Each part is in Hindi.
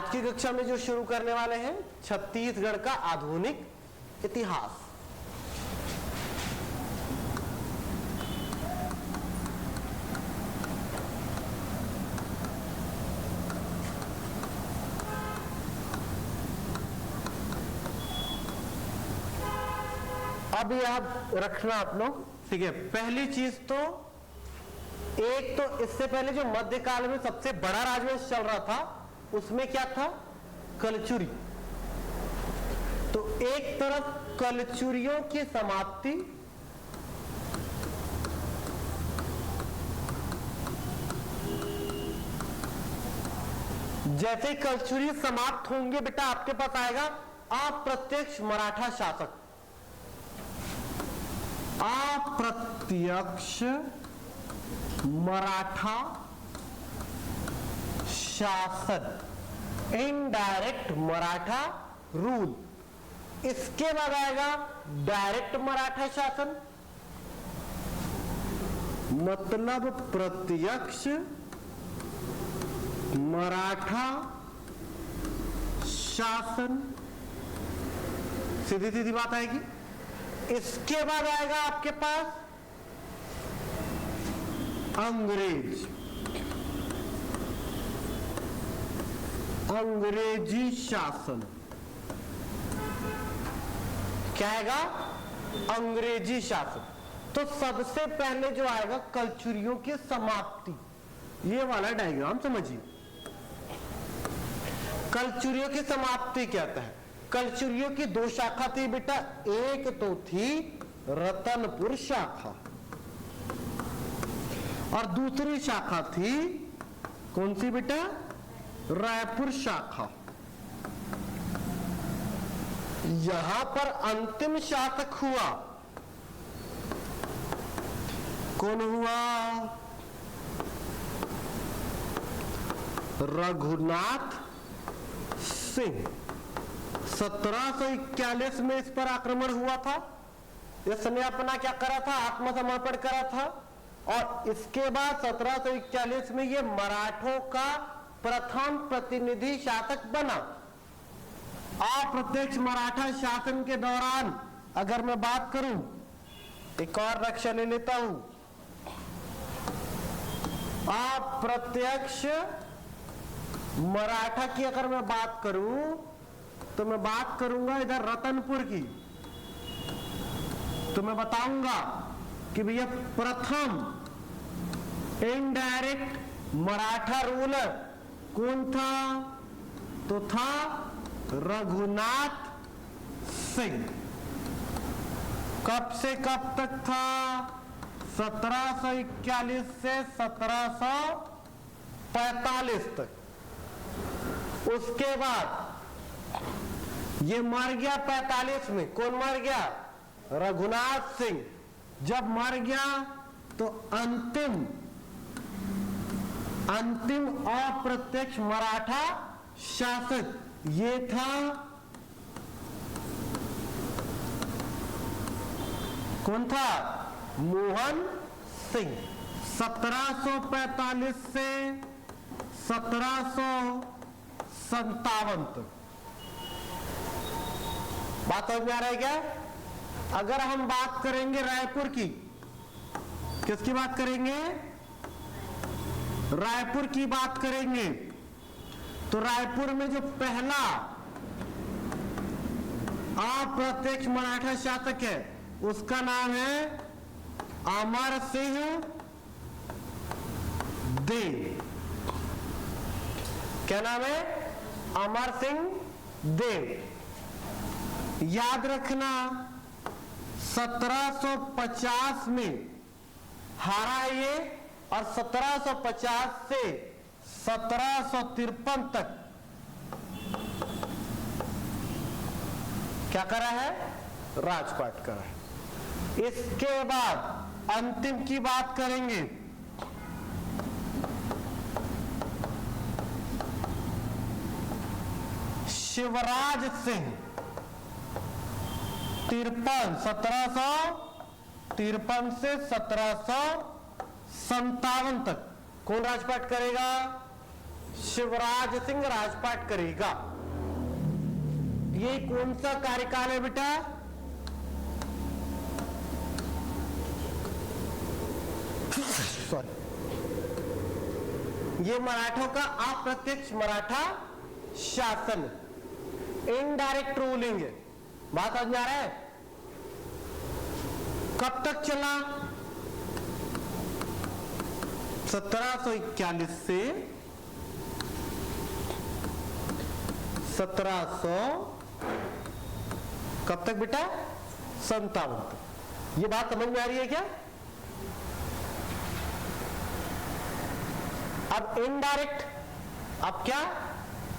आज की कक्षा में जो शुरू करने वाले हैं छत्तीसगढ़ का आधुनिक इतिहास। अब याद रखना आप लोग, ठीक है। पहली चीज तो एक तो इससे पहले जो मध्यकाल में सबसे बड़ा राजवंश चल रहा था उसमें क्या था? कलचुरी। तो एक तरफ कलचुरियों की समाप्ति, जैसे कलचुरी समाप्त होंगे बेटा आपके पास आएगा अप्रत्यक्ष मराठा शासक। अप्रत्यक्ष मराठा शासन, इनडायरेक्ट मराठा रूल। इसके बाद आएगा डायरेक्ट मराठा शासन, मतलब प्रत्यक्ष मराठा शासन। सीधी सीधी बात आएगी। इसके बाद आएगा आपके पास अंग्रेज, अंग्रेजी शासन। क्या आएगा? अंग्रेजी शासन। तो सबसे पहले जो आएगा कलचुरियों की समाप्ति, ये वाला डायग्राम समझिए। कलचुरियों की समाप्ति कहता है, कलचुरियों की दो शाखा थी बेटा। एक तो थी रतनपुर शाखा और दूसरी शाखा थी कौन सी बेटा? रायपुर शाखा। यहां पर अंतिम शासक हुआ कौन हुआ? रघुनाथ सिंह। 1741 में इस पर आक्रमण हुआ था। इसने अपना क्या करा था? आत्मसमर्पण करा था। और इसके बाद 1741 में ये मराठों का प्रथम प्रतिनिधि शासक बना। अप्रत्यक्ष मराठा शासन के दौरान अगर मैं बात करूं, एक और नक्शा ले लेता हूं। अप्रत्यक्ष मराठा की अगर मैं बात करूं तो मैं बात करूंगा इधर रतनपुर की। तो मैं बताऊंगा कि भैया प्रथम इनडायरेक्ट मराठा रूलर कौन था? तो था रघुनाथ सिंह। कब से कब तक था? 1741 से 1745 तक। उसके बाद ये मर गया 45 में। कौन मर गया? रघुनाथ सिंह। जब मर गया तो अंतिम अप्रत्यक्ष मराठा शासक ये था कौन था? मोहन सिंह। 1745 से 1757 तक। बात समझ में आ रहा है क्या? अगर हम बात करेंगे रायपुर की, किसकी बात करेंगे? रायपुर की बात करेंगे तो रायपुर में जो पहला अप्रत्यक्ष मराठा शासक है उसका नाम है अमर सिंह देव। क्या नाम है? अमर सिंह देव। याद रखना 1750 में हारा ये और 1750 से 1753 तक क्या करा है? राजपाट करा है। इसके बाद अंतिम की बात करेंगे। शिवराज सिंह 1753 से 1757 तक कौन राजपाट करेगा? शिवराज सिंह राजपाट करेगा। ये कौन सा कार्यकाल है बेटा? सॉरी, ये मराठों का अप्रत्यक्ष मराठा शासन, इनडायरेक्ट रूलिंग है। बात समझ आ रहा है? कब तक चला? 1741 से 1700 कब तक बेटा? 57 तक। ये बात समझ में आ रही है क्या? अब इनडायरेक्ट, अब क्या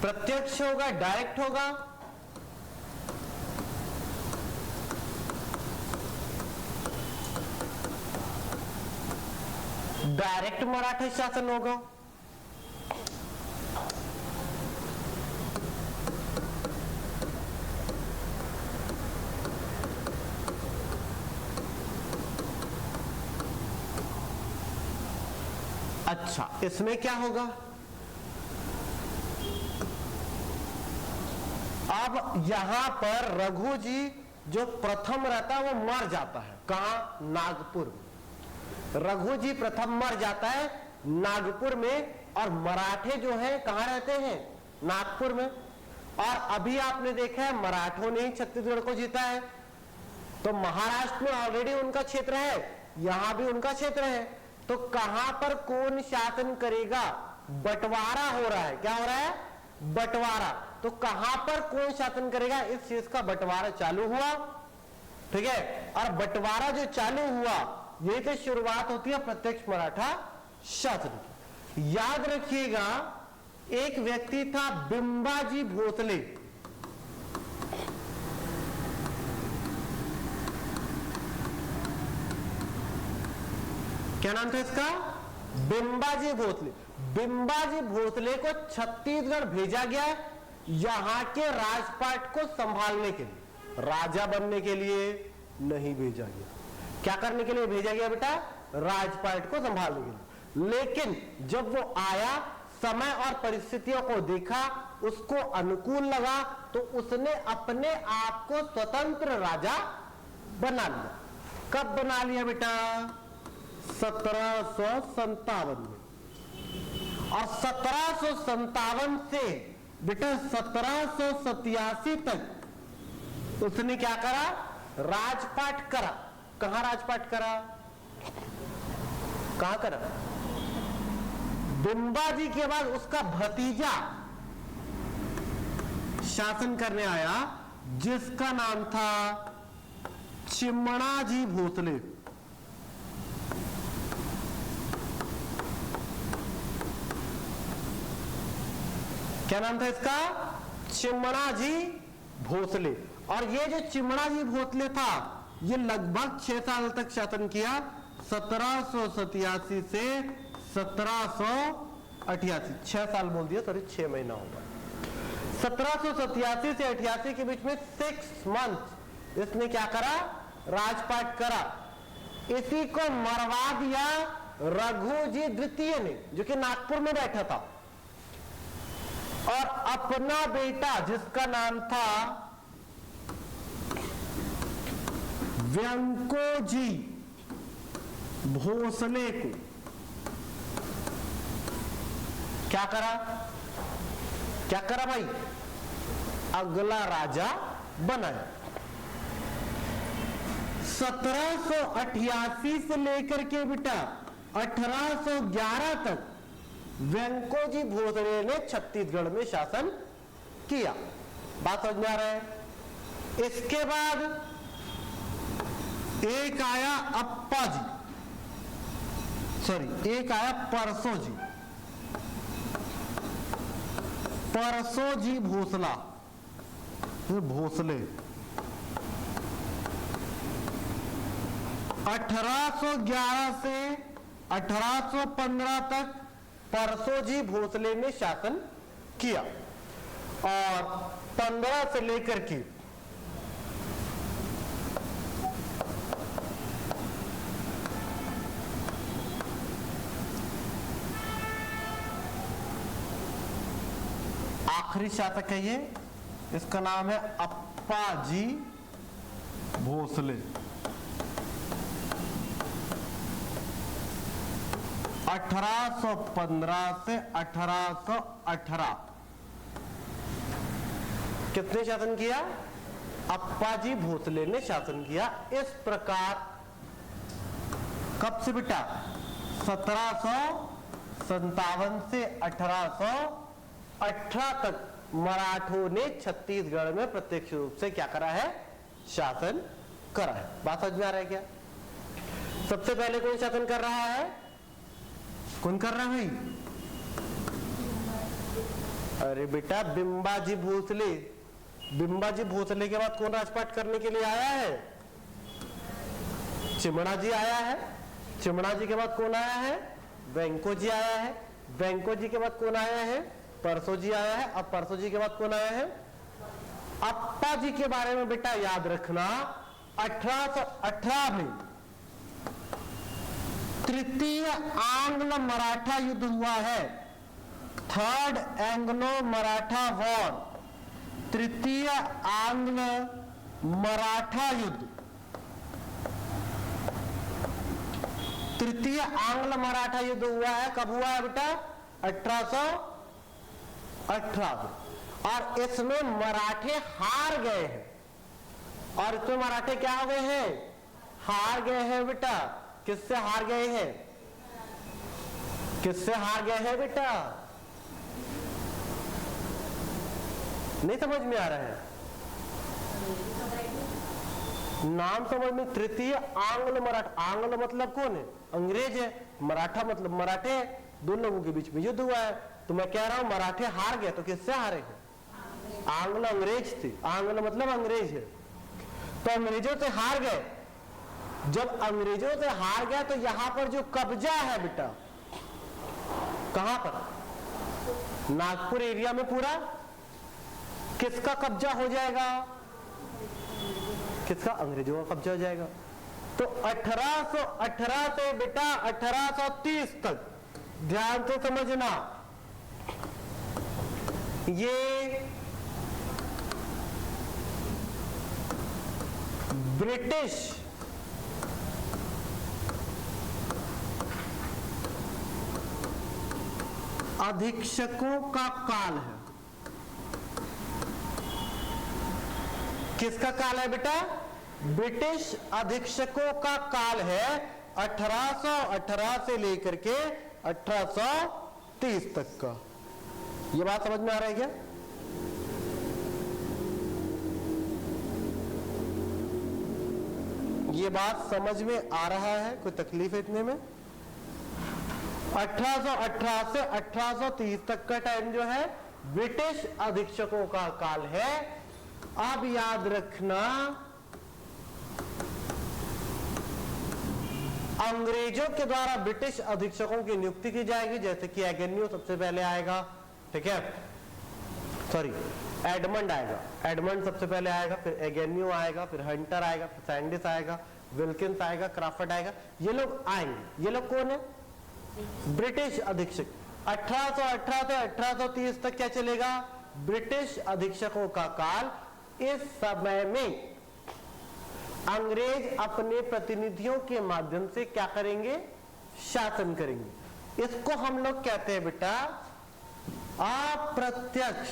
प्रत्यक्ष होगा, डायरेक्ट होगा? डायरेक्ट मराठा शासन होगा। अच्छा, इसमें क्या होगा? अब यहां पर रघु जी जो प्रथम रहता है वो मर जाता है। कहां? नागपुर में। रघु जी प्रथम मर जाता है नागपुर में, और मराठे जो है कहां रहते हैं? नागपुर में। और अभी आपने देखा है मराठों ने ही छत्तीसगढ़ को जीता है, तो महाराष्ट्र में ऑलरेडी उनका क्षेत्र है, यहां भी उनका क्षेत्र है। तो कहां पर कौन शासन करेगा? बंटवारा हो रहा है। क्या हो रहा है? बंटवारा। तो कहां पर कौन शासन करेगा? इस चीज का बंटवारा चालू हुआ, ठीक है। और बंटवारा जो चालू हुआ, ये तो शुरुआत होती है प्रत्यक्ष मराठा शासन की। याद रखिएगा, एक व्यक्ति था बिंबाजी भोसले। क्या नाम था इसका? बिंबाजी भोसले। बिंबाजी भोसले को छत्तीसगढ़ भेजा गया यहां के राजपाट को संभालने के लिए, राजा बनने के लिए नहीं भेजा गया। क्या करने के लिए भेजा गया बेटा? राजपाट को संभालने के लिए। लेकिन जब वो आया, समय और परिस्थितियों को देखा, उसको अनुकूल लगा, तो उसने अपने आप को स्वतंत्र राजा बना लिया। कब बना लिया बेटा? 1757 में। और 1757 से बेटा 1787 तक उसने क्या करा? राजपाट करा। कहां राजपाट करा? कहां करा? बिंबाजी के बाद उसका भतीजा शासन करने आया, जिसका नाम था चिमणाजी भोसले। क्या नाम था इसका? चिमणाजी भोसले। और ये जो चिमणाजी भोसले था, ये लगभग 6 साल तक शासन किया, 1787 से 1788। 6 साल बोल दिया, सॉरी 6 महीना होगा। 1787 से 88 के बीच में 6 मंथ इसने क्या करा? राजपाट करा। इसी को मरवा दिया रघु जी द्वितीय ने, जो कि नागपुर में बैठा था, और अपना बेटा जिसका नाम था व्यंकोजी भोसले को क्या करा? क्या करा भाई? अगला राजा बनाया। 1788 से लेकर के बेटा 1811 तक व्यंकोजी भोसले ने छत्तीसगढ़ में शासन किया। बात समझ में आ रहा है? इसके बाद एक आया अप्पा जी, सॉरी एक आया परसो जी, परसो जी भोसला, भोसले। 1811 से 1815 तक परसो जी भोसले ने शासन किया, और 15 से लेकर के 1815 आखिरी शासक है ये, इसका नाम है अप्पाजी भोसले। 1815 से 1818 किसने शासन किया? अप्पाजी भोसले ने शासन किया। इस प्रकार कब से बेटा? 1757 से 1818 तक मराठों ने छत्तीसगढ़ में प्रत्यक्ष रूप से क्या करा है? शासन करा है। बात समझ में आ रहा है क्या? सबसे पहले कौन शासन कर रहा है? कौन कर रहा है? अरे बेटा बिंबाजी भोसले। बिंबाजी भोसले के बाद कौन राजपाट करने के लिए आया है? चिमणा जी आया है। चिमणा जी के बाद कौन आया है? वेंको जी आया है। वेंको जी के बाद कौन आया है? परसो जी आया है। अब परसो जी के बाद कौन आया है? अप्पा जी के बारे में बेटा याद रखना, 1818 में तृतीय आंग्ल मराठा युद्ध हुआ है। थर्ड एंग्लो मराठा वॉर, तृतीय आंग्ल मराठा युद्ध। तृतीय आंग्ल मराठा युद्ध हुआ है। कब हुआ है बेटा? 1818। और इसमें मराठे हार गए हैं। और इसमें मराठे क्या हो गए हैं? हार गए हैं बेटा। किससे हार गए हैं? किससे हार गए हैं बेटा? नहीं समझ में आ रहा है? नाम समझ में। तृतीय आंग्ल मराठा। आंग्ल मतलब कौन है? अंग्रेज है। मराठा मतलब मराठे है। दोनों लोगों के बीच में युद्ध हुआ है। तो मैं कह रहा हूं मराठे हार गए। तो किससे हारे हैं? आंग्ल अंग्रेज थे। आंग्ल मतलब अंग्रेज है। तो अंग्रेजों से हार गए। जब अंग्रेजों से हार गया तो यहां पर जो कब्जा है बेटा, कहां पर? नागपुर एरिया में पूरा किसका कब्जा हो जाएगा? किसका? अंग्रेजों का कब्जा हो जाएगा। तो 1818 से बेटा 1830 तक ध्यान से समझना, ये ब्रिटिश अधीक्षकों का काल है। किसका काल है बेटा? ब्रिटिश अधीक्षकों का काल है। 1818 से लेकर के 1830 तक का। ये बात समझ में आ रहा है क्या? ये बात समझ में आ रहा है? कोई तकलीफ है इतने में? 1818 से 1830 तक का टाइम जो है ब्रिटिश अधीक्षकों का काल है। अब याद रखना, अंग्रेजों के द्वारा ब्रिटिश अधीक्षकों की नियुक्ति की जाएगी। जैसे कि एगेन्यू सबसे पहले आएगा, ठीक है, सॉरी एडमंड आएगा। एडमंड सबसे पहले आएगा, फिर एगेन्यू आएगा, फिर हंटर आएगा, फिर सैंडिस आएगा, विल्किंस आएगा, क्राफर्ड आएगा। ये लोग आएंगे। ये लोग कौन है? ब्रिटिश अधीक्षक। 1818 से 1830 तक क्या चलेगा? ब्रिटिश अधीक्षकों का काल। इस समय में अंग्रेज अपने प्रतिनिधियों के माध्यम से क्या करेंगे? शासन करेंगे। इसको हम लोग कहते हैं बेटा अप्रत्यक्ष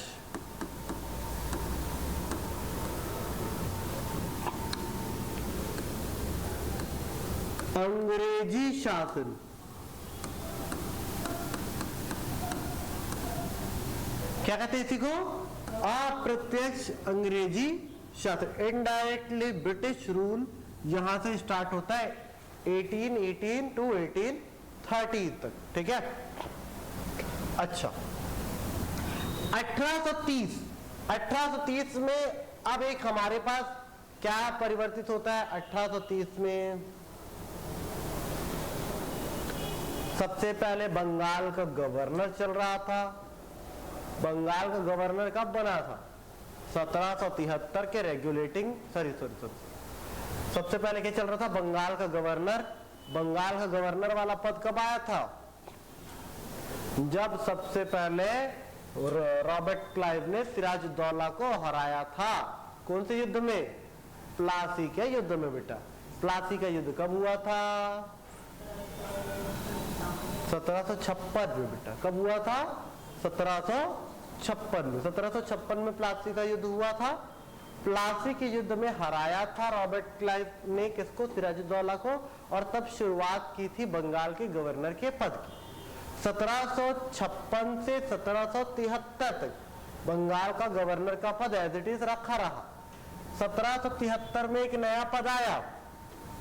अंग्रेजी शासन। क्या कहते हैं इसी को? अप्रत्यक्ष अंग्रेजी शासन। इनडायरेक्टली ब्रिटिश रूल यहां से स्टार्ट होता है 1818 टू 1830 तक, ठीक है। अच्छा, 1830 में अब एक हमारे पास क्या परिवर्तित होता है? 1830 में सबसे पहले बंगाल का गवर्नर चल रहा था। बंगाल का गवर्नर कब बना था? 1773 के रेगुलेटिंग सबसे पहले क्या चल रहा था? बंगाल का गवर्नर। बंगाल का गवर्नर वाला पद कब आया था? जब सबसे पहले और रॉबर्ट क्लाइव ने सिराजुद्दौला को हराया था। कौन से युद्ध में? प्लासी के युद्ध में बेटा। प्लासी का युद्ध कब हुआ था? 1756 में बेटा। कब हुआ था? 1756 में। 1756 में प्लासी का युद्ध हुआ था। प्लासी के युद्ध में हराया था रॉबर्ट क्लाइव ने किसको? सिराजुद्दौला को। और तब शुरुआत की थी बंगाल के गवर्नर के पद की। 1756 से 1773 तक बंगाल का गवर्नर का पद एज इट इज रखा रहा। 1773 में एक नया पद आया।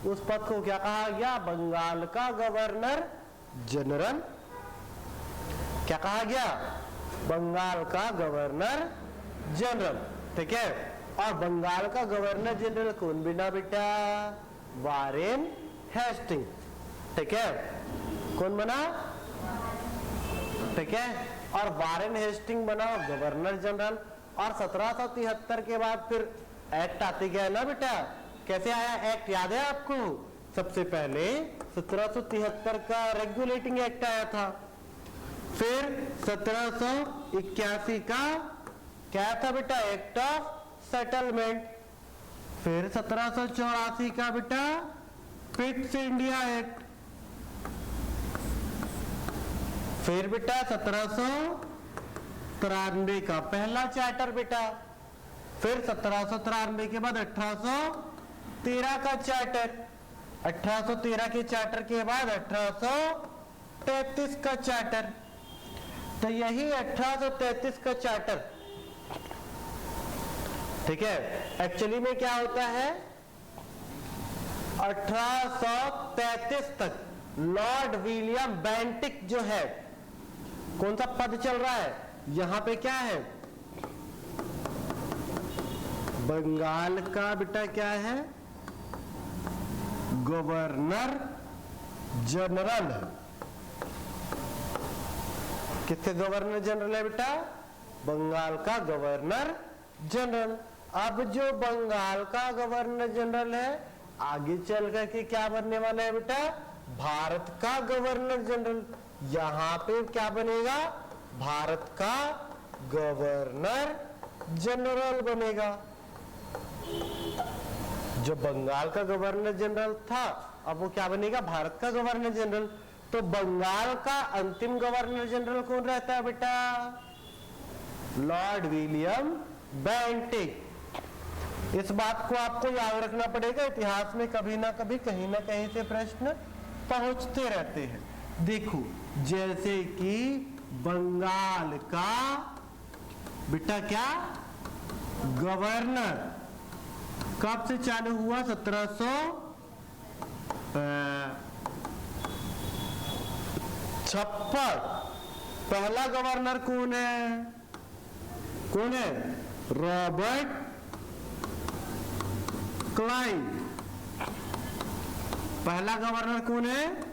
उस पद को क्या कहा गया? बंगाल का गवर्नर जनरल। क्या कहा गया? बंगाल का गवर्नर जनरल। ठीक है। और बंगाल का गवर्नर जनरल कौन बना बेटा? Warren Hasting. ठीक है। कौन बना? ठीक है। और वारेन हेस्टिंग बना गवर्नर जनरल। और 1773 के बाद फिर एक्ट आते गया ना बेटा। कैसे आया एक्ट? याद है आपको? सबसे पहले 1773 का रेगुलेटिंग एक्ट आया था। फिर 1781 का क्या था बेटा? Act of settlement. फिर 1784 का बेटा पिट्स इंडिया एक्ट। फिर बेटा 1793 का पहला चार्टर बेटा। फिर 1793 के बाद 1813 का चार्टर। 1813 के चार्टर के बाद 1833 का चार्टर। तो यही 1833 का चार्टर, ठीक है, एक्चुअली में क्या होता है? 1833 तक लॉर्ड विलियम बेंटिक जो है, कौन सा पद चल रहा है यहां पे? क्या है? बंगाल का बेटा क्या है? Governor general. किसके गवर्नर जनरल है बेटा? बंगाल का गवर्नर जनरल। अब जो बंगाल का गवर्नर जनरल है आगे चल करके क्या बनने वाला है बेटा? भारत का गवर्नर जनरल। यहां पे क्या बनेगा? भारत का गवर्नर जनरल बनेगा। जो बंगाल का गवर्नर जनरल था अब वो क्या बनेगा? भारत का गवर्नर जनरल। तो बंगाल का अंतिम गवर्नर जनरल कौन रहता है बेटा? Lord William Bentinck. इस बात को आपको याद रखना पड़ेगा। इतिहास में कभी ना कभी कहीं ना कहीं से प्रश्न पहुंचते रहते हैं। देखो जैसे कि बंगाल का बेटा क्या? गवर्नर कब से चालू हुआ? 1756। पहला गवर्नर कौन है? कौन है? Robert Clive. पहला गवर्नर कौन है?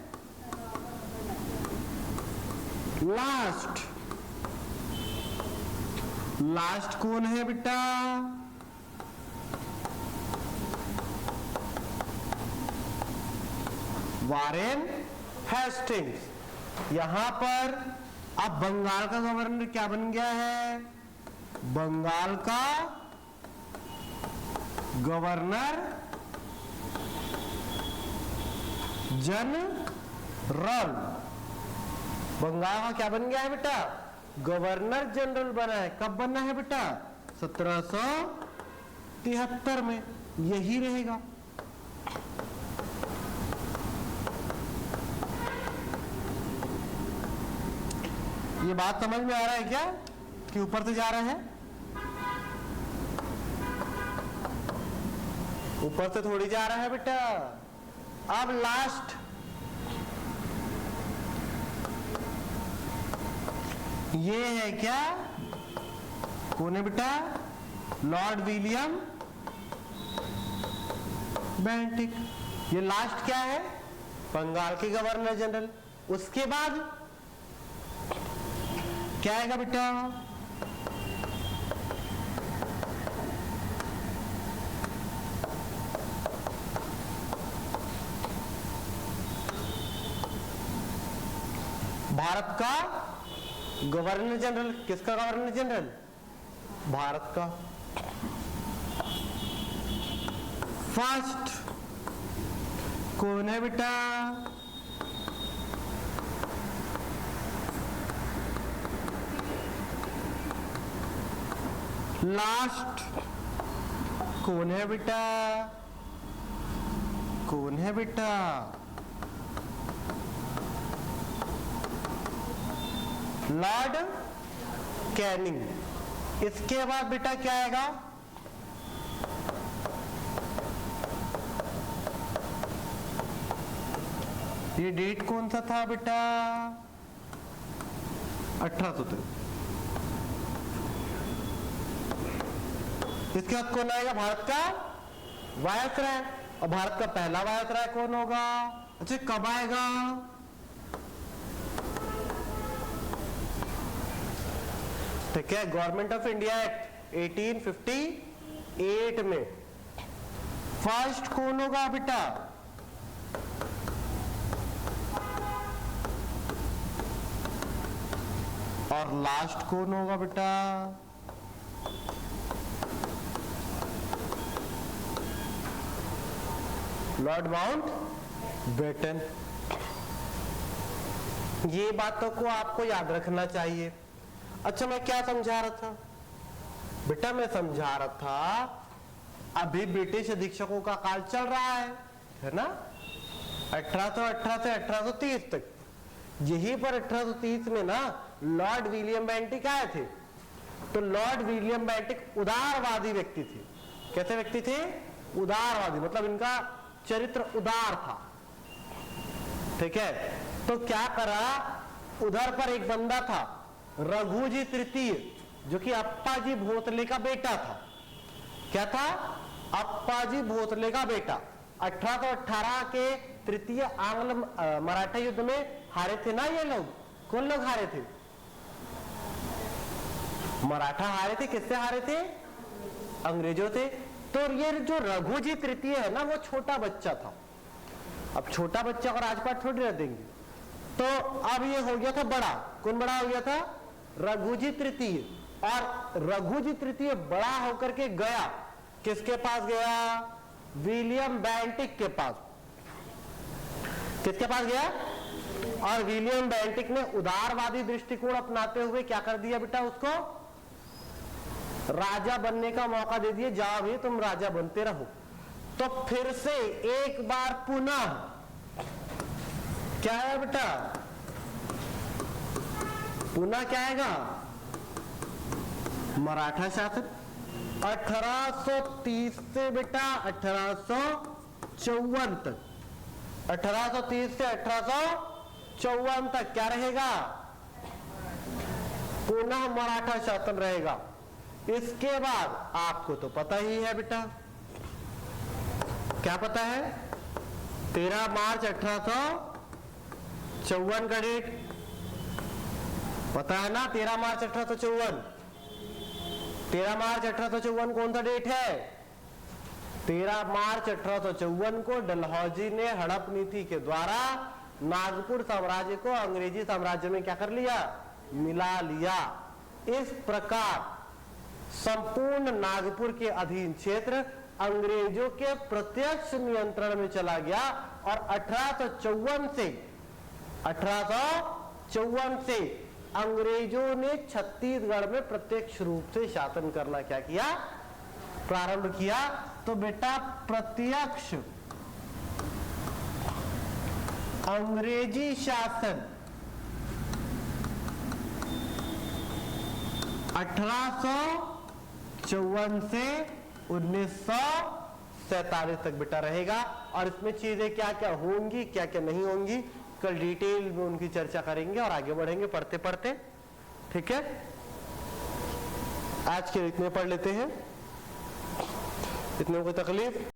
लास्ट कौन है बेटा? Warren Hastings. यहां पर अब बंगाल का गवर्नर क्या बन गया है? बंगाल का गवर्नर जनरल। बंगाल का क्या बन गया है बेटा? गवर्नर जनरल बना है। कब बना है बेटा? 1773 में। यही रहेगा। ये बात समझ में आ रहा है क्या कि ऊपर से जा रहे हैं? ऊपर से थोड़ी जा रहा है बेटा। अब लास्ट ये है क्या? कौन है बेटा? Lord William Bentinck. ये लास्ट क्या है? बंगाल के गवर्नर जनरल। उसके बाद क्या आएगा बेटा? भारत का गवर्नर जनरल, किसका गवर्नर जनरल? भारत का। फर्स्ट कौन है बेटा? लास्ट कौन है बेटा? कौन है बेटा? Lord Canning. इसके बाद बेटा क्या आएगा? ये डेट कौन सा था बेटा? 1803। इसके बाद कौन आएगा? भारत का वायसराय। और भारत का पहला वायसराय कौन होगा? अच्छा, कब आएगा? ठीक है, गवर्नमेंट ऑफ इंडिया एक्ट 1858 में फर्स्ट कौन होगा बेटा? और लास्ट कौन होगा बेटा? Lord Mountbatten. ये बातों को आपको याद रखना चाहिए। अच्छा, मैं क्या समझा रहा था बेटा? मैं समझा रहा था अभी ब्रिटिश अधीक्षकों का काल चल रहा है ना? 1818 से 1830 तक। यहीं पर 1830 में ना लॉर्ड विलियम बेंटिक आए थे। तो लॉर्ड विलियम बेंटिक उदारवादी व्यक्ति थे। कैसे व्यक्ति थे? उदारवादी, मतलब इनका चरित्र उदार था। ठीक है, तो क्या करा, उधर पर एक बंदा था रघुजी तृतीय, जो कि अप्पाजी भोसले का बेटा था। क्या था? अप्पाजी भोसले का बेटा। 1818 के तृतीय आंग्ल मराठा युद्ध में हारे थे ना ये लोग। कौन लोग हारे थे? मराठा हारे थे। किससे हारे थे? अंग्रेजों थे। तो ये जो रघुजी तृतीय है ना, वो छोटा बच्चा था। अब छोटा बच्चा को राजपाट थोड़ी रह देंगे। तो अब ये हो गया था बड़ा। कौन बड़ा हो गया था? रघुजी तृतीय। और रघुजी तृतीय बड़ा होकर के गया, किसके पास गया? विलियम बेंटिक के पास। किसके पास गया? और विलियम बेंटिक ने उदारवादी दृष्टिकोण अपनाते हुए क्या कर दिया बेटा? उसको राजा बनने का मौका दे दिया। जाओ भी तुम राजा बनते रहो। तो फिर से एक बार पुनः क्या है बेटा? पुनः क्या आएगा? मराठा शासन। 1830 से बेटा 1854 तक। 1830 से 1854 तक क्या रहेगा? पुनः मराठा शासन रहेगा। इसके बाद आपको तो पता ही है बेटा, क्या पता है? 13 मार्च 1854 का डेट पता है ना? 13 मार्च 1854। 13 मार्च 1854 कौन सा डेट है? 13 मार्च 1854 को डलहौजी ने हड़प नीति के द्वारा नागपुर साम्राज्य को अंग्रेजी साम्राज्य में क्या कर लिया? मिला लिया। इस प्रकार संपूर्ण नागपुर के अधीन क्षेत्र अंग्रेजों के प्रत्यक्ष नियंत्रण में चला गया। और 1854 से अंग्रेजों ने छत्तीसगढ़ में प्रत्यक्ष रूप से शासन करना क्या किया? प्रारंभ किया। तो बेटा प्रत्यक्ष अंग्रेजी शासन 1854 से 1947 तक बेटा रहेगा। और इसमें चीजें क्या क्या होंगी, क्या क्या नहीं होंगी, कल डिटेल में उनकी चर्चा करेंगे और आगे बढ़ेंगे पढ़ते पढ़ते। ठीक है, आज के इतने पढ़ लेते हैं। इतने कोई तकलीफ